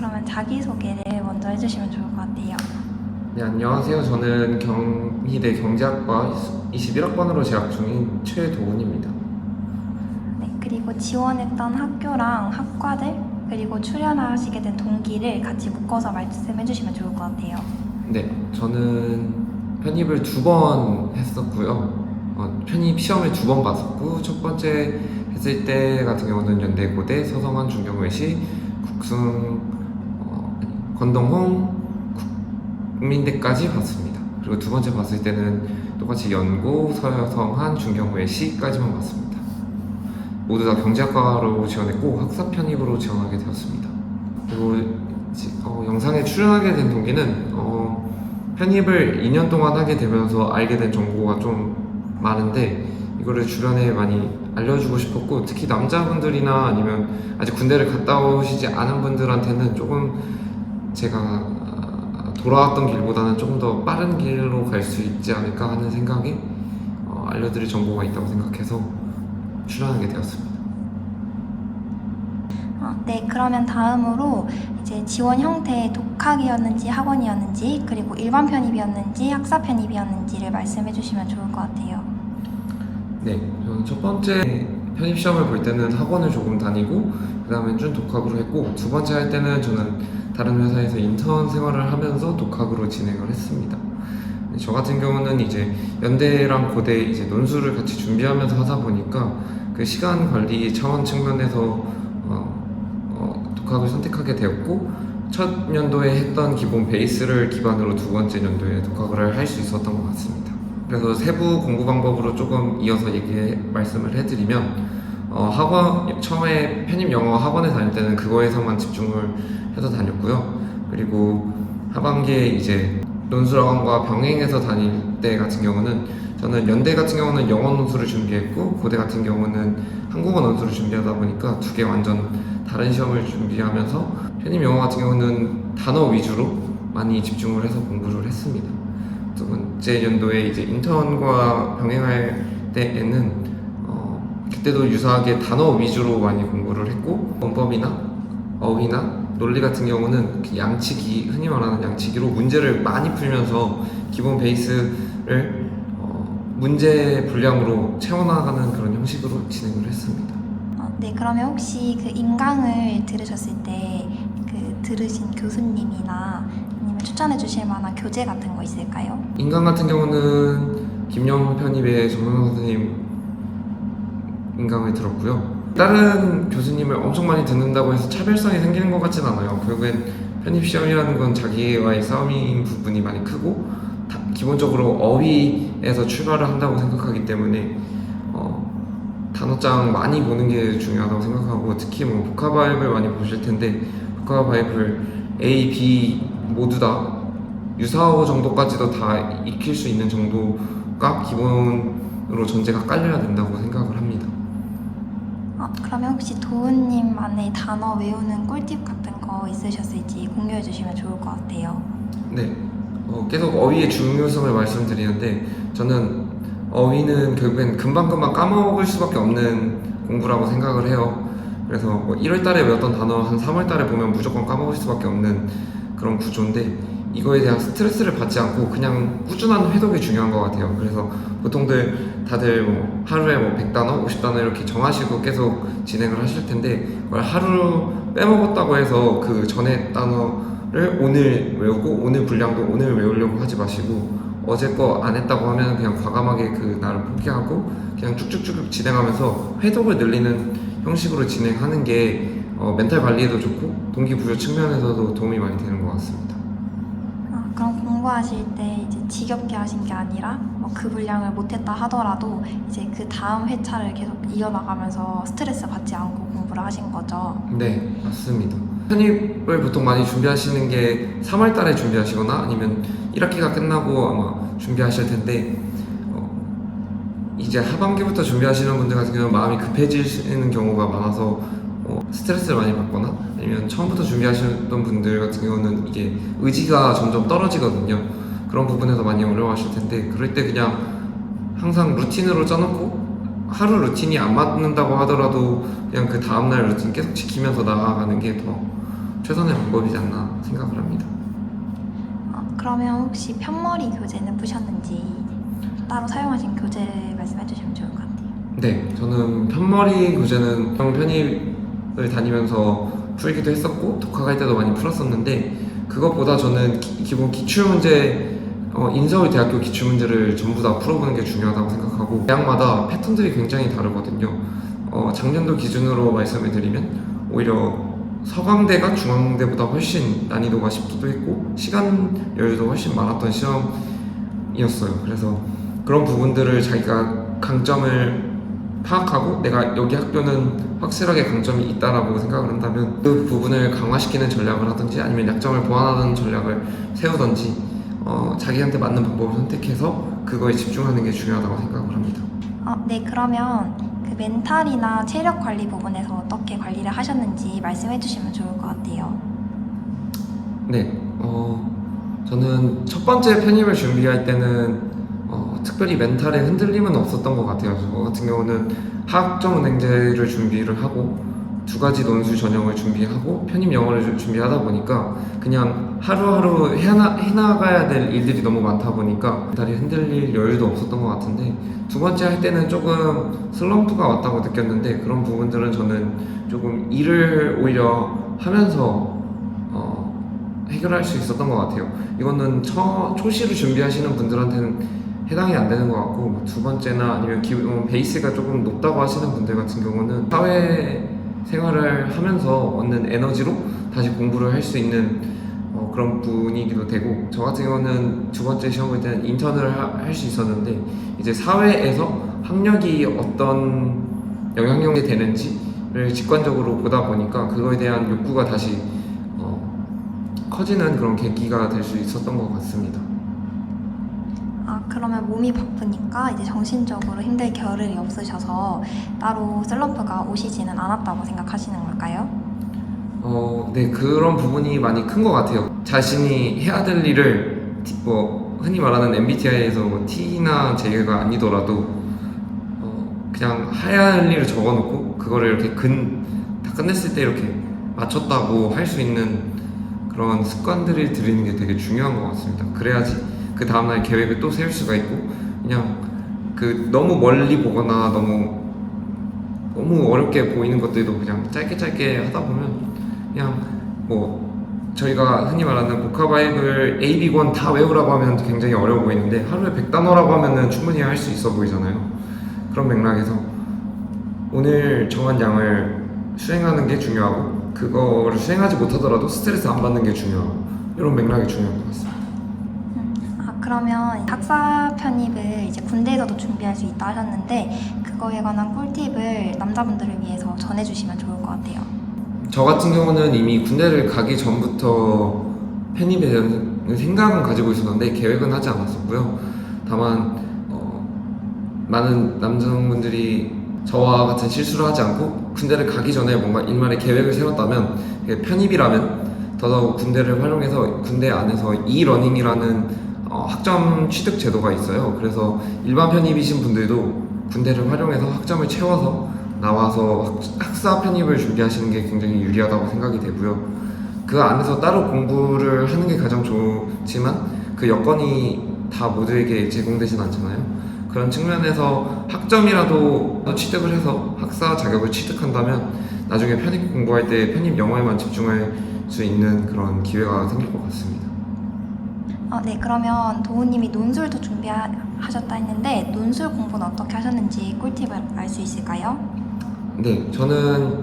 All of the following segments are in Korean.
그러면 자기소개를 먼저 해주시면 좋을 것 같아요. 네, 안녕하세요. 저는 경희대 경제학과 21학번으로 재학 중인 최도훈입니다. 네, 그리고 지원했던 학교랑 학과들, 그리고 출연하시게 된 동기를 같이 묶어서 말씀해 주시면 좋을 것 같아요. 네, 저는 편입을 2번 했었고요. 편입 시험을 2번 봤었고, 첫 번째 했을 때 같은 경우는 연대고대, 서성한 중경외시, 국승, 건동홍, 국민대까지 봤습니다. 그리고 두 번째 봤을 때는 똑같이 연고, 서성한, 중경외시까지만 봤습니다. 모두 다 경제학과로 지원했고 학사 편입으로 지원하게 되었습니다. 그리고 영상에 출연하게 된 동기는 편입을 2년 동안 하게 되면서 알게 된 정보가 좀 많은데 이거를 주변에 많이 알려주고 싶었고, 특히 남자분들이나 아니면 아직 군대를 갔다 오시지 않은 분들한테는 조금 제가 돌아왔던 길보다는 조금 더 빠른 길로 갈 수 있지 않을까 하는 생각에 알려드릴 정보가 있다고 생각해서 출연하게 되었습니다. 네, 그러면 다음으로 이제 지원 형태의 독학이었는지 학원이었는지, 그리고 일반 편입이었는지 학사 편입이었는지를 말씀해 주시면 좋을 것 같아요. 네, 저는 첫 번째 편입 시험을 볼 때는 학원을 조금 다니고 그 다음에 준 독학으로 했고, 두 번째 할 때는 저는 다른 회사에서 인턴 생활을 하면서 독학으로 진행을 했습니다. 저 같은 경우는 이제 연대랑 고대 이제 논술을 같이 준비하면서 하다 보니까 그 시간 관리 차원 측면에서 독학을 선택하게 되었고, 첫 연도에 했던 기본 베이스를 기반으로 두 번째 연도에 독학을 할 수 있었던 것 같습니다. 그래서 세부 공부 방법으로 조금 이어서 말씀을 해드리면, 학원 처음에 편입 영어 학원에 다닐 때는 그거에서만 집중을 해서 다녔고요. 그리고 하반기에 이제 논술학원과 병행해서 다닐 때 같은 경우는 저는 연대 같은 경우는 영어 논술을 준비했고 고대 같은 경우는 한국어 논술을 준비하다 보니까 두 개 완전 다른 시험을 준비하면서 편입 영어 같은 경우는 단어 위주로 많이 집중을 해서 공부를 했습니다. 두 번째 연도에 이제 인턴과 병행할 때에는 그때도 유사하게 단어 위주로 많이 공부를 했고, 문법이나 어휘나 논리 같은 경우는 양치기, 흔히 말하는 양치기로 문제를 많이 풀면서 기본 베이스를 문제 분량으로 채워나가는 그런 형식으로 진행을 했습니다. 네, 그러면 혹시 그 인강을 들으셨을 때 그 들으신 교수님이나 아니면 추천해 주실 만한 교재 같은 거 있을까요? 인강 같은 경우는 김영호 편입의 정명 선생님 인강을 들었고요. 다른 교수님을 엄청 많이 듣는다고 해서 차별성이 생기는 것 같진 않아요. 결국엔 편입시험이라는 건 자기와의 싸움인 부분이 많이 크고, 기본적으로 어휘에서 출발을 한다고 생각하기 때문에 단어장 많이 보는 게 중요하다고 생각하고, 특히 뭐 복합화입을 많이 보실 텐데 복합화입을 A, B 모두 다 유사어 정도까지도 다 익힐 수 있는 정도가 기본으로 전제가 깔려야 된다고 생각을 합니다. 그러면 혹시 도훈님만의 단어 외우는 꿀팁 같은 거 있으셨을지 공유해 주시면 좋을 것 같아요. 네, 계속 어휘의 중요성을 말씀드리는데, 저는 어휘는 결국엔 금방금방 까먹을 수밖에 없는 공부라고 생각을 해요. 그래서 뭐 1월달에 외웠던 단어 한 3월달에 보면 무조건 까먹을 수밖에 없는 그런 구조인데, 이거에 대한 스트레스를 받지 않고 그냥 꾸준한 회독이 중요한 것 같아요. 그래서 보통들 다들 뭐 하루에 뭐 100단어, 50단어 이렇게 정하시고 계속 진행을 하실 텐데, 그걸 하루 빼먹었다고 해서 그 전에 단어를 오늘 외우고 오늘 분량도 오늘 외우려고 하지 마시고, 어제 거 안 했다고 하면 그냥 과감하게 그 날을 포기하고 그냥 쭉쭉쭉 진행하면서 회독을 늘리는 형식으로 진행하는 게 멘탈 관리에도 좋고 동기부여 측면에서도 도움이 많이 되는 것 같습니다. 그럼 공부하실 때 이제 지겹게 하신 게 아니라 뭐 그 분량을 못했다 하더라도 이제 그 다음 회차를 계속 이어나가면서 스트레스 받지 않고 공부를 하신 거죠? 네, 맞습니다. 편입을 보통 많이 준비하시는 게 3월 달에 준비하시거나 아니면 1학기가 끝나고 아마 준비하실 텐데, 이제 하반기부터 준비하시는 분들 같은 경우는 마음이 급해지는 경우가 많아서 스트레스를 많이 받거나, 아니면 처음부터 준비하시던 분들 같은 경우는 이게 의지가 점점 떨어지거든요. 그런 부분에서 많이 어려워하실 텐데, 그럴 때 그냥 항상 루틴으로 짜놓고 하루 루틴이 안 맞는다고 하더라도 그냥 그 다음날 루틴 계속 지키면서 나아가는 게 더 최선의 방법이지 않나 생각을 합니다. 그러면 혹시 편머리 교재는 푸셨는지 따로 사용하신 교재를 말씀해 주시면 좋을 것 같아요. 네, 저는 편머리 교재는 편입을 다니면서 풀기도 했었고 독학할 때도 많이 풀었었는데 그것보다 저는 기본 기출문제 인서울 대학교 기출문제를 전부 다 풀어보는 게 중요하다고 생각하고 대학마다 패턴들이 굉장히 다르거든요. 작년도 기준으로 말씀을 드리면 오히려 서강대가 중앙대보다 훨씬 난이도가 쉽기도 했고 시간 여유도 훨씬 많았던 시험이었어요. 그래서 그런 부분들을 자기가 강점을 파악하고 내가 여기 학교는 확실하게 강점이 있다라고 생각을 한다면 그 부분을 강화시키는 전략을 하든지 아니면 약점을 보완하는 전략을 세우든지 자기한테 맞는 방법을 선택해서 그거에 집중하는 게 중요하다고 생각을 합니다. 네, 그러면 그 멘탈이나 체력 관리 부분에서 어떻게 관리를 하셨는지 말씀해 주시면 좋을 것 같아요. 네, 저는 첫 번째 편입을 준비할 때는 특별히 멘탈에 흔들림은 없었던 것 같아요. 저 같은 경우는 학점은행제를 준비를 하고 두 가지 논술 전형을 준비하고 편입 영어를 준비하다 보니까 그냥 하루하루 해나가야 될 일들이 너무 많다 보니까 멘탈이 흔들릴 여유도 없었던 것 같은데 두 번째 할 때는 조금 슬럼프가 왔다고 느꼈는데 그런 부분들은 저는 조금 일을 오히려 하면서 해결할 수 있었던 것 같아요. 이거는 초시를 준비하시는 분들한테는 해당이 안 되는 것 같고 두 번째나 아니면 기본 베이스가 조금 높다고 하시는 분들 같은 경우는 사회 생활을 하면서 얻는 에너지로 다시 공부를 할 수 있는 그런 분위기도 되고 저 같은 경우는 두 번째 시험 볼 때는 인턴을 할 수 있었는데 이제 사회에서 학력이 어떤 영향력이 되는지를 직관적으로 보다 보니까 그거에 대한 욕구가 다시 커지는 그런 계기가 될 수 있었던 것 같습니다. 그러면 몸이 바쁘니까 이제 정신적으로 힘들 겨를이 없으셔서 따로 슬럼프가 오시지는 않았다고 생각하시는 걸까요? 네, 그런 부분이 많이 큰 것 같아요. 자신이 해야 될 일을 흔히 말하는 MBTI에서 T나 J가 아니더라도 그냥 해야 할 일을 적어놓고 그거를 이렇게 다 끝냈을 때 이렇게 맞췄다고 할 수 있는 그런 습관들을 들이는 게 되게 중요한 것 같습니다. 그래야지 그 다음날 계획을 또 세울 수가 있고 그냥 너무 멀리 보거나 너무 어렵게 보이는 것들도 그냥 짧게 하다 보면 그냥 저희가 흔히 말하는 복합화액을 A, B, 권 다 외우라고 하면 굉장히 어려워 보이는데 하루에 100단어라고 하면은 충분히 할 수 있어 보이잖아요. 그런 맥락에서 오늘 정한 양을 수행하는 게 중요하고 그거를 수행하지 못하더라도 스트레스 안 받는 게 중요하고 이런 맥락이 중요한 것 같습니다. 그러면 학사 편입을 이제 군대에서도 준비할 수 있다 하셨는데 그거에 관한 꿀팁을 남자분들을 위해서 전해주시면 좋을 것 같아요. 저 같은 경우는 이미 군대를 가기 전부터 편입에 대한 생각은 가지고 있었는데 계획은 하지 않았었고요. 다만 많은 남성분들이 저와 같은 실수를 하지 않고 군대를 가기 전에 뭔가 일말의 계획을 세웠다면 편입이라면 더더욱 군대를 활용해서 군대 안에서 E-러닝이라는 학점 취득 제도가 있어요. 그래서 일반 편입이신 분들도 군대를 활용해서 학점을 채워서 나와서 학사 편입을 준비하시는 게 굉장히 유리하다고 생각이 되고요. 그 안에서 따로 공부를 하는 게 가장 좋지만 그 여건이 다 모두에게 제공되진 않잖아요. 그런 측면에서 학점이라도 취득을 해서 학사 자격을 취득한다면 나중에 편입 공부할 때 편입 영어에만 집중할 수 있는 그런 기회가 생길 것 같습니다. 네, 그러면 도우님이 논술도 준비하셨다 했는데 논술 공부는 어떻게 하셨는지 꿀팁을 알 수 있을까요? 네, 저는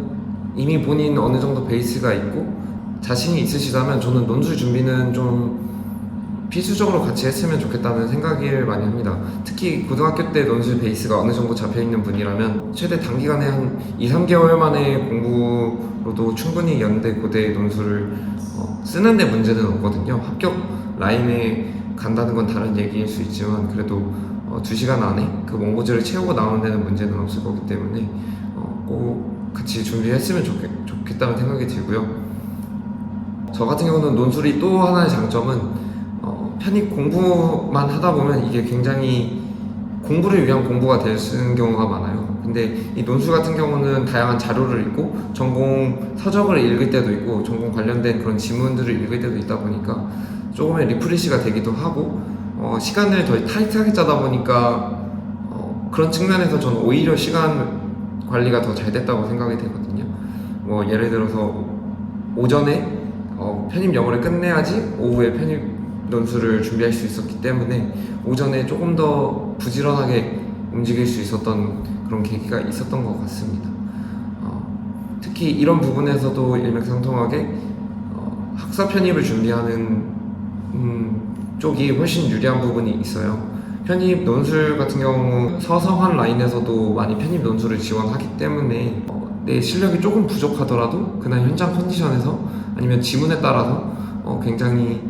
이미 본인 어느 정도 베이스가 있고 자신이 있으시다면 저는 논술 준비는 좀 필수적으로 같이 했으면 좋겠다는 생각을 많이 합니다. 특히 고등학교 때 논술 베이스가 어느 정도 잡혀있는 분이라면 최대 단기간에 한 2-3개월 만에 공부로도 충분히 연대, 고대 논술을 쓰는데 문제는 없거든요. 합격 라인에 간다는 건 다른 얘기일 수 있지만 그래도 2시간 안에 그 원고지를 채우고 나오는 데는 문제는 없을 거기 때문에 꼭 같이 준비했으면 좋겠다는 생각이 들고요. 저 같은 경우는 논술이 또 하나의 장점은 편입 공부만 하다 보면 이게 굉장히 공부를 위한 공부가 되는 경우가 많아요. 근데 이 논술 같은 경우는 다양한 자료를 읽고 전공 서적을 읽을 때도 있고 전공 관련된 그런 지문들을 읽을 때도 있다 보니까 조금의 리프레시가 되기도 하고 시간을 더 타이트하게 짜다 보니까 그런 측면에서 저는 오히려 시간 관리가 더 잘 됐다고 생각이 되거든요. 뭐 예를 들어서 오전에 편입 영어를 끝내야지 오후에 편입 논술을 준비할 수 있었기 때문에 오전에 조금 더 부지런하게 움직일 수 있었던 그런 계기가 있었던 것 같습니다. 특히 이런 부분에서도 일맥상통하게 학사 편입을 준비하는 쪽이 훨씬 유리한 부분이 있어요. 편입 논술 같은 경우 서성한 라인에서도 많이 편입 논술을 지원하기 때문에 내 실력이 조금 부족하더라도 그날 현장 컨디션에서 아니면 지문에 따라서 굉장히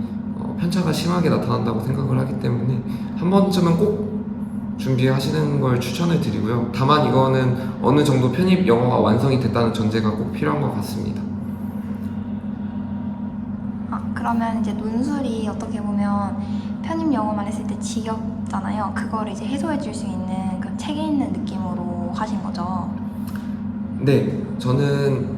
편차가 심하게 나타난다고 생각을 하기 때문에 한 번쯤은 꼭 준비하시는 걸 추천을 드리고요. 다만 이거는 어느 정도 편입 영어가 완성이 됐다는 전제가 꼭 필요한 것 같습니다. 그러면 이제 논술이 어떻게 보면 편입 영어만 했을 때 지겹잖아요. 그거를 이제 해소해 줄 수 있는 그런 책에 있는 느낌으로 하신 거죠? 네, 저는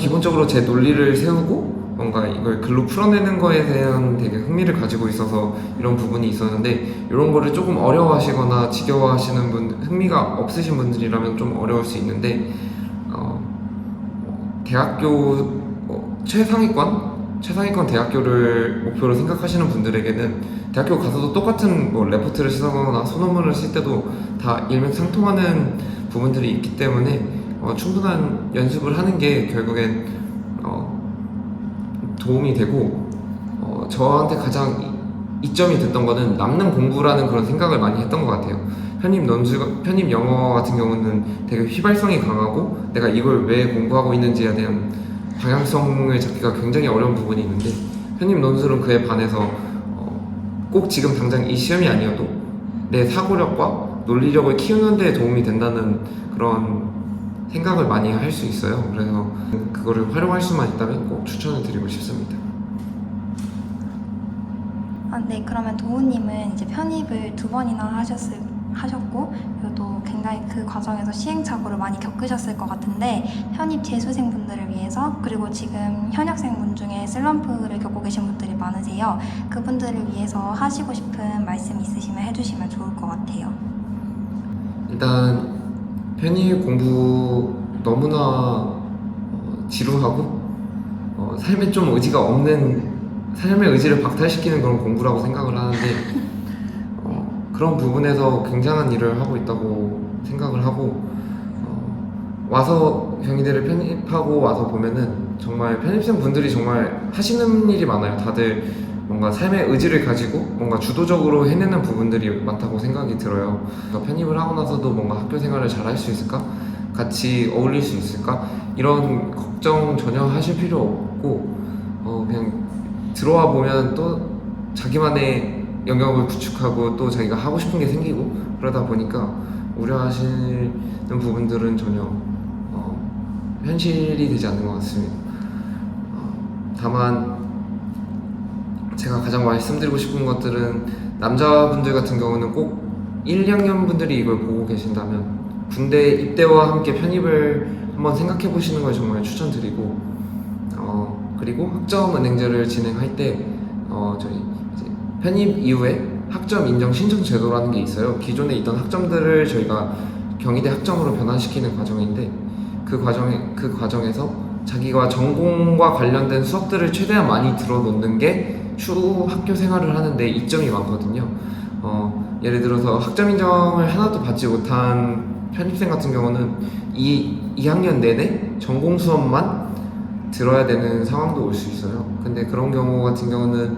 기본적으로 제 논리를 세우고 뭔가 이걸 글로 풀어내는 거에 대한 되게 흥미를 가지고 있어서 이런 부분이 있었는데 이런 거를 조금 어려워하시거나 지겨워하시는 흥미가 없으신 분들이라면 좀 어려울 수 있는데 대학교 최상위권 대학교를 목표로 생각하시는 분들에게는 대학교 가서도 똑같은 뭐 레포트를 시작하거나 소논문을 쓸 때도 다 일맥상통하는 부분들이 있기 때문에 충분한 연습을 하는 게 결국엔 도움이 되고 저한테 가장 이점이 됐던 거는 남는 공부라는 그런 생각을 많이 했던 것 같아요. 편입 영어 같은 경우는 되게 휘발성이 강하고 내가 이걸 왜 공부하고 있는지에 대한 방향성을 잡기가 굉장히 어려운 부분이 있는데 편입 논술은 그에 반해서 꼭 지금 당장 이 시험이 아니어도 내 사고력과 논리력을 키우는 데 도움이 된다는 그런 생각을 많이 할 수 있어요. 그래서 그거를 활용할 수만 있다면 꼭 추천을 드리고 싶습니다. 네, 그러면 도우님은 이제 편입을 2번이나 하셨고 그리고 또 굉장히 그 과정에서 시행착오를 많이 겪으셨을 것 같은데 편입 재수생분들을 위해서 그리고 지금 현역생분 중에 슬럼프를 겪고 계신 분들이 많으세요. 그분들을 위해서 하시고 싶은 말씀 있으시면 해주시면 좋을 것 같아요. 일단 편입 공부 너무나 지루하고 삶에 좀 의지가 없는 삶의 의지를 박탈시키는 그런 공부라고 생각을 하는데 그런 부분에서 굉장한 일을 하고 있다고 생각을 하고 와서 경희대를 편입하고 와서 보면은 정말 편입생 분들이 정말 하시는 일이 많아요. 다들 뭔가 삶의 의지를 가지고 뭔가 주도적으로 해내는 부분들이 많다고 생각이 들어요. 그러니까 편입을 하고 나서도 뭔가 학교 생활을 잘 할 수 있을까? 같이 어울릴 수 있을까? 이런 걱정 전혀 하실 필요 없고 그냥 들어와 보면 또 자기만의 영역을 구축하고 또 자기가 하고 싶은 게 생기고 그러다 보니까 우려하시는 부분들은 전혀 현실이 되지 않는 것 같습니다. 다만 제가 가장 말씀드리고 싶은 것들은 남자분들 같은 경우는 꼭 1, 2학년 분들이 이걸 보고 계신다면 군대 입대와 함께 편입을 한번 생각해 보시는 걸 정말 추천드리고 그리고 학점 은행제를 진행할 때 저희 이제 편입 이후에 학점 인정 신청 제도라는 게 있어요. 기존에 있던 학점들을 저희가 경희대 학점으로 변환시키는 과정인데 그 과정에서 자기가 전공과 관련된 수업들을 최대한 많이 들어놓는 게 추후 학교 생활을 하는데 이점이 많거든요. 예를 들어서 학점 인정을 하나도 받지 못한 편입생 같은 경우는 2학년 내내 전공 수업만 들어야 되는 상황도 올 수 있어요. 근데 그런 경우 같은 경우는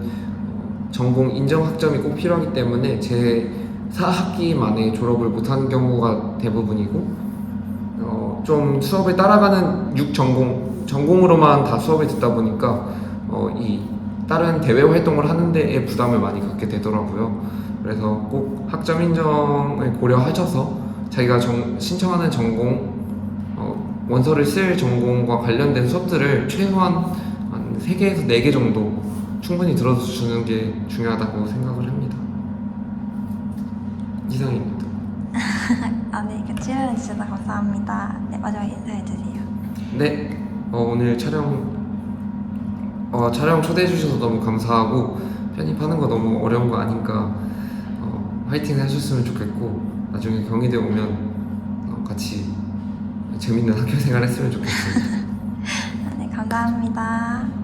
전공 인정 학점이 꼭 필요하기 때문에 제 4학기 만에 졸업을 못하는 경우가 대부분이고 좀 수업을 따라가는 6전공으로만 다 수업을 듣다 보니까 이 다른 대외 활동을 하는 데에 부담을 많이 갖게 되더라고요. 그래서 꼭 학점 인정을 고려하셔서 자기가 신청하는 전공 원서를 쓸 전공과 관련된 수업들을 최소한 한 3개에서 4개 정도 충분히 들어주는 게 중요하다고 생각을 합니다. 이상입니다. 네, 출연해 주셔서 감사합니다. 네, 마지막에 인사해 주세요. 네, 오늘 촬영 초대해 주셔서 너무 감사하고 편입하는 거 너무 어려운 거 아닌가 화이팅 하셨으면 좋겠고 나중에 경희대 오면 같이 재밌는 학교 생활 했으면 좋겠습니다. 네, 감사합니다.